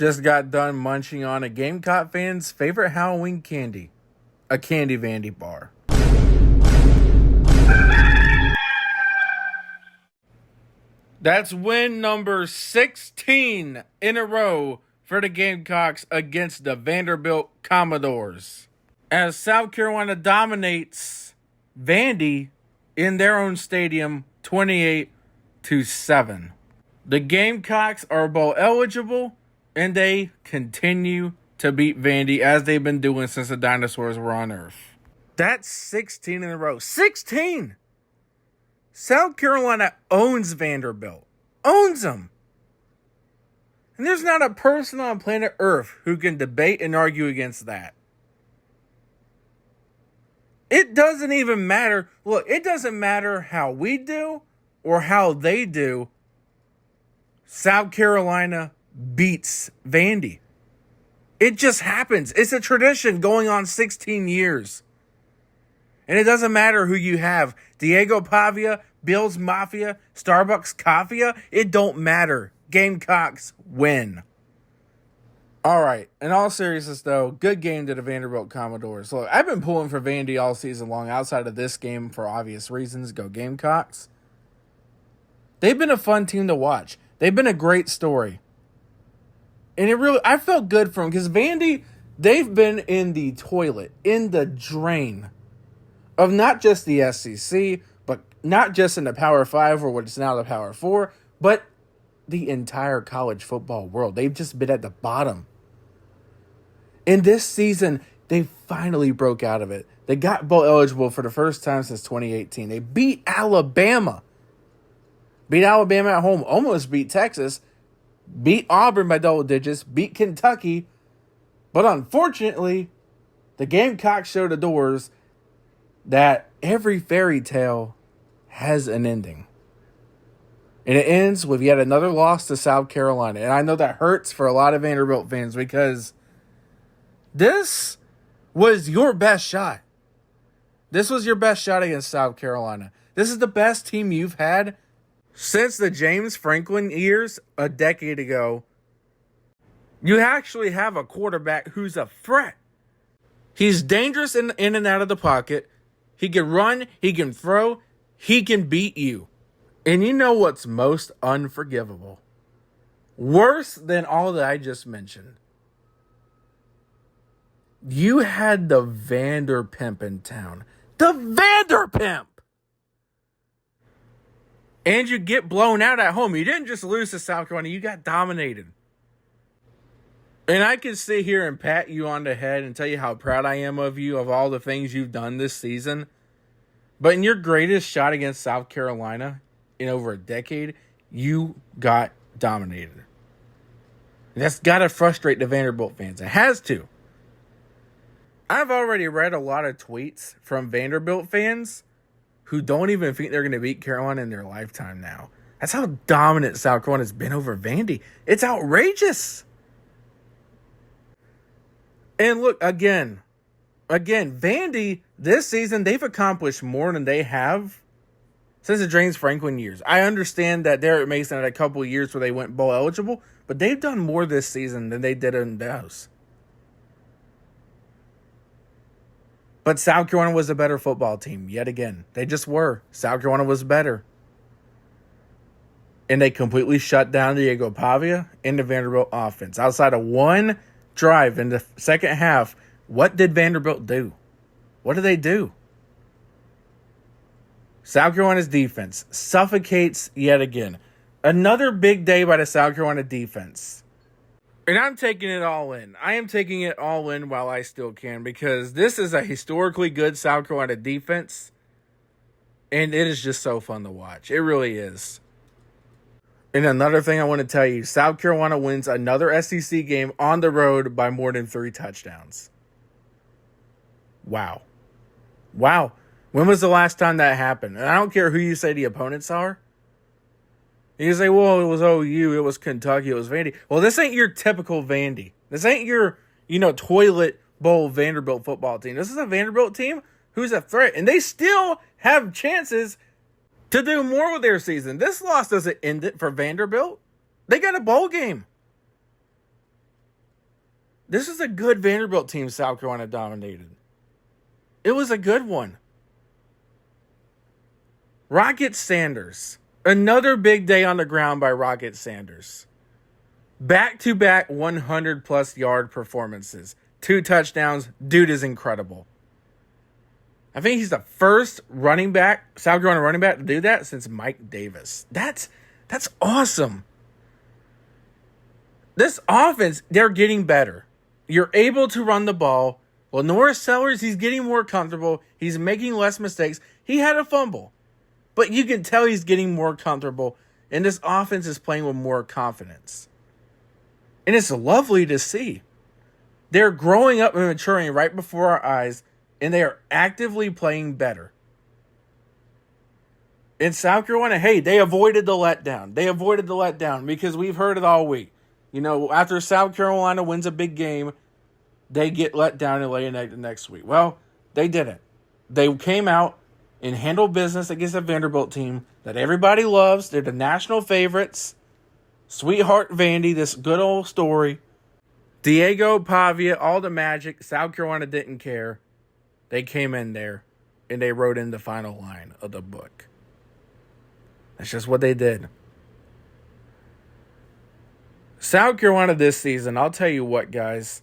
Just got done munching on a Gamecock fan's favorite Halloween candy, a Candy Vandy bar. That's win number 16 in a row for the Gamecocks against the Vanderbilt Commodores, as South Carolina dominates Vandy in their own stadium 28-7. The Gamecocks are bowl eligible, and they continue to beat Vandy as they've been doing since the dinosaurs were on Earth. That's 16 in a row. 16! South Carolina owns Vanderbilt. Owns them. And there's not a person on planet Earth who can debate and argue against that. It doesn't even matter. Look, it doesn't matter how we do or how they do. South Carolina beats Vandy. It just happens. It's a tradition going on 16 years. And it doesn't matter who you have. Diego Pavia, Bill's Mafia, Starbucks Coffee. It don't matter. Gamecocks win. All right. In all seriousness, though, good game to the Vanderbilt Commodores. Look, I've been pulling for Vandy all season long outside of this game for obvious reasons. Go Gamecocks. They've been a fun team to watch. They've been a great story. And I felt good for them because Vandy, they've been in the toilet, in the drain of not just the SEC, but not just in the Power 5 or what's now the Power 4, but the entire college football world. They've just been at the bottom. In this season, they finally broke out of it. They got bowl eligible for the first time since 2018. They beat Alabama. Beat Alabama at home. Almost beat Texas. Beat Auburn by double digits. Beat Kentucky. But unfortunately, the Gamecocks showed the doors that every fairy tale has an ending. And it ends with yet another loss to South Carolina. And I know that hurts for a lot of Vanderbilt fans because this was your best shot. This was your best shot against South Carolina. This is the best team you've had since the James Franklin years a decade ago. You actually have a quarterback who's a threat. He's dangerous in and out of the pocket. He can run, he can throw, he can beat you. And you know what's most unforgivable? Worse than all that I just mentioned. You had the Vanderpimp in town. The Vanderpimp! And you get blown out at home. You didn't just lose to South Carolina, you got dominated. And I can sit here and pat you on the head and tell you how proud I am of you, of all the things you've done this season. But in your greatest shot against South Carolina in over a decade, you got dominated. And that's got to frustrate the Vanderbilt fans. It has to. I've already read a lot of tweets from Vanderbilt fans who don't even think they're going to beat Carolina in their lifetime now. That's how dominant South Carolina's been over Vandy. It's outrageous. And look, again, Vandy, this season, they've accomplished more than they have since the James Franklin years. I understand that Derek Mason had a couple of years where they went bowl eligible, but they've done more this season than they did in those. But South Carolina was a better football team, yet again. They just were. South Carolina was better. And they completely shut down Diego Pavia and the Vanderbilt offense. Outside of one drive in the second half, what did Vanderbilt do? What did they do? South Carolina's defense suffocates yet again. Another big day by the South Carolina defense. And I'm taking it all in. I am taking it all in while I still can because this is a historically good South Carolina defense. And it is just so fun to watch. It really is. And another thing I want to tell you, South Carolina wins another SEC game on the road by more than 3 touchdowns. Wow. When was the last time that happened? And I don't care who you say the opponents are. You say, well, it was OU, it was Kentucky, it was Vandy. Well, this ain't your typical Vandy. This ain't your, toilet bowl Vanderbilt football team. This is a Vanderbilt team who's a threat. And they still have chances to do more with their season. This loss doesn't end it for Vanderbilt. They got a bowl game. This is a good Vanderbilt team South Carolina dominated. It was a good one. Rocket Sanders. Another big day on the ground by Rocket Sanders. Back-to-back 100-plus yard performances. 2 touchdowns. Dude is incredible. I think he's the first running back, South Carolina running back, to do that since Mike Davis. That's awesome. This offense, they're getting better. You're able to run the ball. Lenora Sellers, he's getting more comfortable. He's making less mistakes. He had a fumble. But you can tell he's getting more comfortable. And this offense is playing with more confidence. And it's lovely to see. They're growing up and maturing right before our eyes. And they are actively playing better. In South Carolina, hey, they avoided the letdown. They avoided the letdown because we've heard it all week. You know, after South Carolina wins a big game, they get let down and lay an egg the next week. Well, they didn't. They came out and handled business against a Vanderbilt team that everybody loves. They're the national favorites. Sweetheart Vandy, this good old story. Diego Pavia, all the magic. South Carolina didn't care. They came in there and they wrote in the final line of the book. That's just what they did. South Carolina this season, I'll tell you what, guys.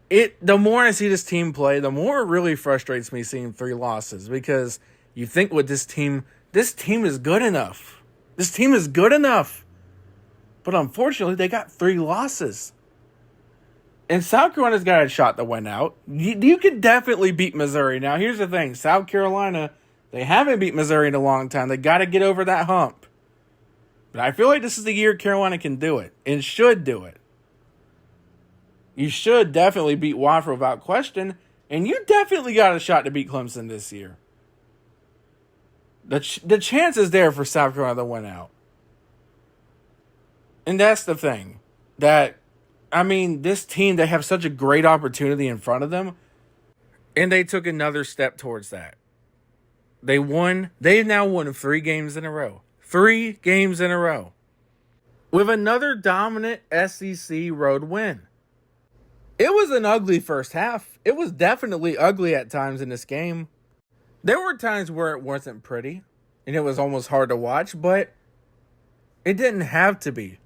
The more I see this team play, the more it really frustrates me seeing 3 losses because you think with this team is good enough. This team is good enough. But unfortunately, they got 3 losses. And South Carolina's got a shot to win out. You can definitely beat Missouri. Now, here's the thing. South Carolina, they haven't beat Missouri in a long time. They got to get over that hump. But I feel like this is the year Carolina can do it and should do it. You should definitely beat Wofford without question. And you definitely got a shot to beat Clemson this year. The chance is there for South Carolina to win out. And that's the thing. This team, they have such a great opportunity in front of them. And they took another step towards that. They've now won 3 games in a row. 3 games in a row. With another dominant SEC road win. It was an ugly first half. It was definitely ugly at times in this game. There were times where it wasn't pretty. And it was almost hard to watch. But it didn't have to be.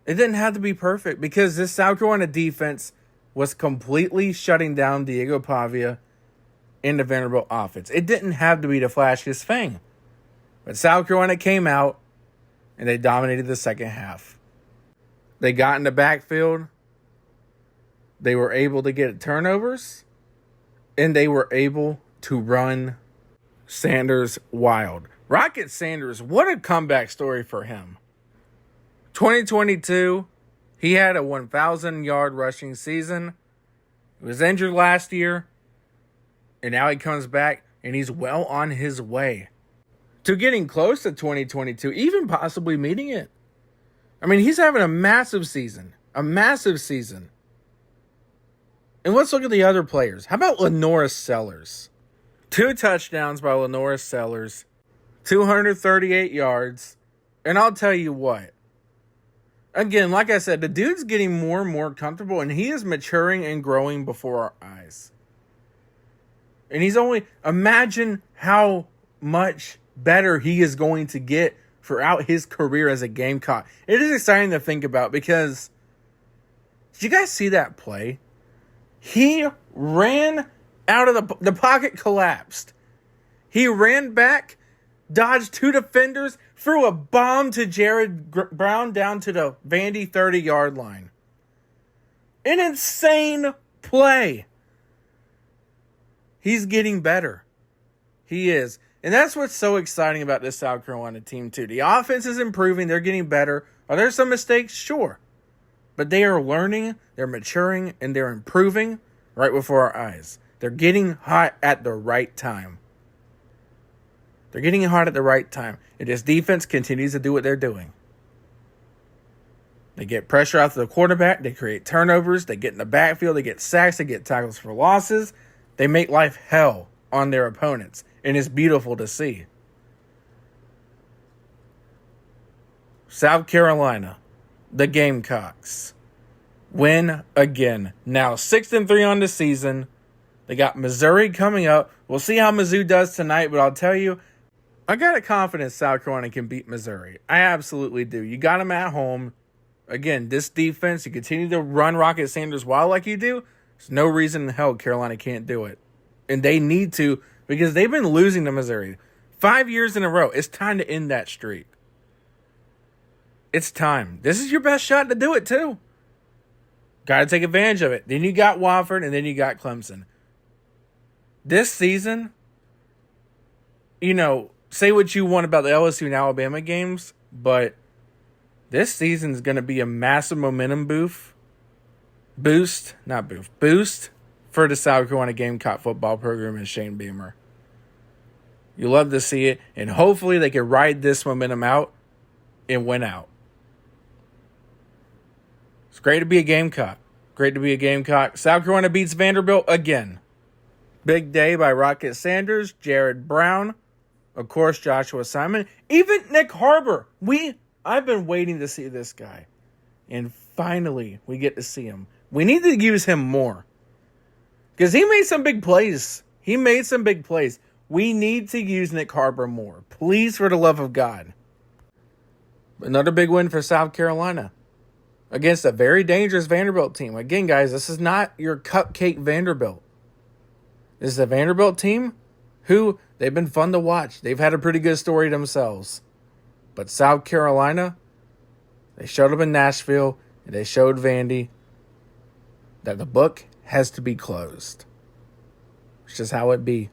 It didn't have to be perfect. Because this South Carolina defense was completely shutting down Diego Pavia in the Vanderbilt offense. It didn't have to be the flashiest thing. But South Carolina came out and they dominated the second half. They got in the backfield. They were able to get turnovers. And they were able to run Sanders wild. Rocket Sanders, what a comeback story for him. 2022, he had a 1,000-yard rushing season. He was injured last year. And now he comes back and he's well on his way to getting close to 2022, even possibly meeting it. He's having a massive season. A massive season. And let's look at the other players. How about Lenora Sellers? 2 touchdowns by Lenora Sellers. 238 yards. And I'll tell you what. Again, like I said, the dude's getting more and more comfortable, and he is maturing and growing before our eyes. And imagine how much better he is going to get throughout his career as a Gamecock. It is exciting to think about because, did you guys see that play? He ran out of the pocket collapsed. He ran back, dodged 2 defenders, threw a bomb to Jared Brown down to the Vandy 30-yard line. An insane play. He's getting better. He is. And that's what's so exciting about this South Carolina team, too. The offense is improving. They're getting better. Are there some mistakes? Sure. But they are learning, they're maturing, and they're improving right before our eyes. They're getting hot at the right time. They're getting hot at the right time. And this defense continues to do what they're doing. They get pressure out to the quarterback. They create turnovers. They get in the backfield. They get sacks. They get tackles for losses. They make life hell on their opponents. And it's beautiful to see. South Carolina, the Gamecocks. Win again. Now 6-3 on the season. They got Missouri coming up. We'll see how Mizzou does tonight, but I'll tell you, I got a confidence South Carolina can beat Missouri. I absolutely do. You got them at home. Again, this defense, you continue to run Rocket Sanders wild like you do, there's no reason in hell Carolina can't do it. And they need to, because they've been losing to Missouri 5 years in a row. It's time to end that streak. It's time. This is your best shot to do it, too. Got to take advantage of it. Then you got Wofford, and then you got Clemson. This season, say what you want about the LSU and Alabama games, but this season is going to be a massive momentum boost for the South Carolina Gamecock football program and Shane Beamer. You love to see it, and hopefully they can ride this momentum out and win out. It's great to be a Gamecock. South Carolina beats Vanderbilt again. Big day by Rocket Sanders, Jared Brown, of course, Joshua Simon, even Nick Harbor. I've been waiting to see this guy, and finally we get to see him. We need to use him more because he made some big plays. We need to use Nick Harbor more. Please, for the love of God. Another big win for South Carolina against a very dangerous Vanderbilt team. Again, guys, this is not your cupcake Vanderbilt. This is a Vanderbilt team who they've been fun to watch. They've had a pretty good story themselves. But South Carolina, they showed up in Nashville, and they showed Vandy that the book has to be closed. It's just how it be.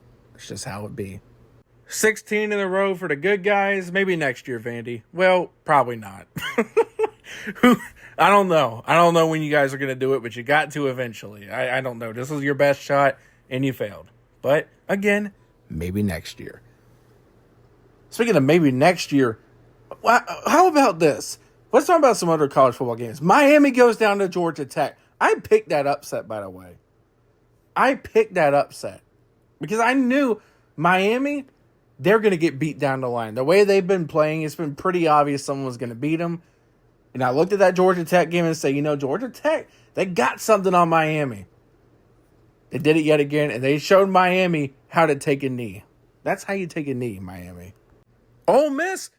16 in a row for the good guys. Maybe next year, Vandy. Well, probably not. I don't know. I don't know when you guys are going to do it, but you got to eventually. I don't know. This was your best shot, and you failed. But, again, maybe next year. Speaking of maybe next year, how about this? Let's talk about some other college football games. Miami goes down to Georgia Tech. I picked that upset, by the way. Because I knew Miami, they're going to get beat down the line. The way they've been playing, it's been pretty obvious someone was going to beat them. And I looked at that Georgia Tech game and said, Georgia Tech, they got something on Miami. They did it yet again, and they showed Miami how to take a knee. That's how you take a knee, Miami. Ole Miss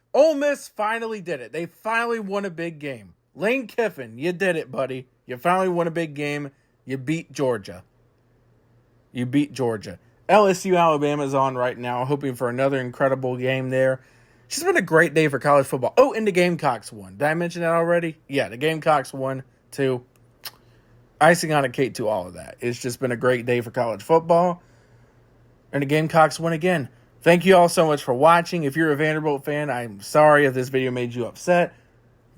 finally did it. They finally won a big game. Lane Kiffin, you did it, buddy. You finally won a big game. You beat Georgia. LSU Alabama's on right now, hoping for another incredible game there. It's just been a great day for college football. Oh, and the Gamecocks won. Did I mention that already? Yeah, the Gamecocks won, too. Icing on a cake to all of that. It's just been a great day for college football. And the Gamecocks won again. Thank you all so much for watching. If you're a Vanderbilt fan, I'm sorry if this video made you upset.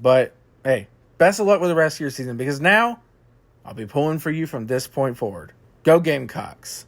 But, hey, best of luck with the rest of your season, because now I'll be pulling for you from this point forward. Go Gamecocks.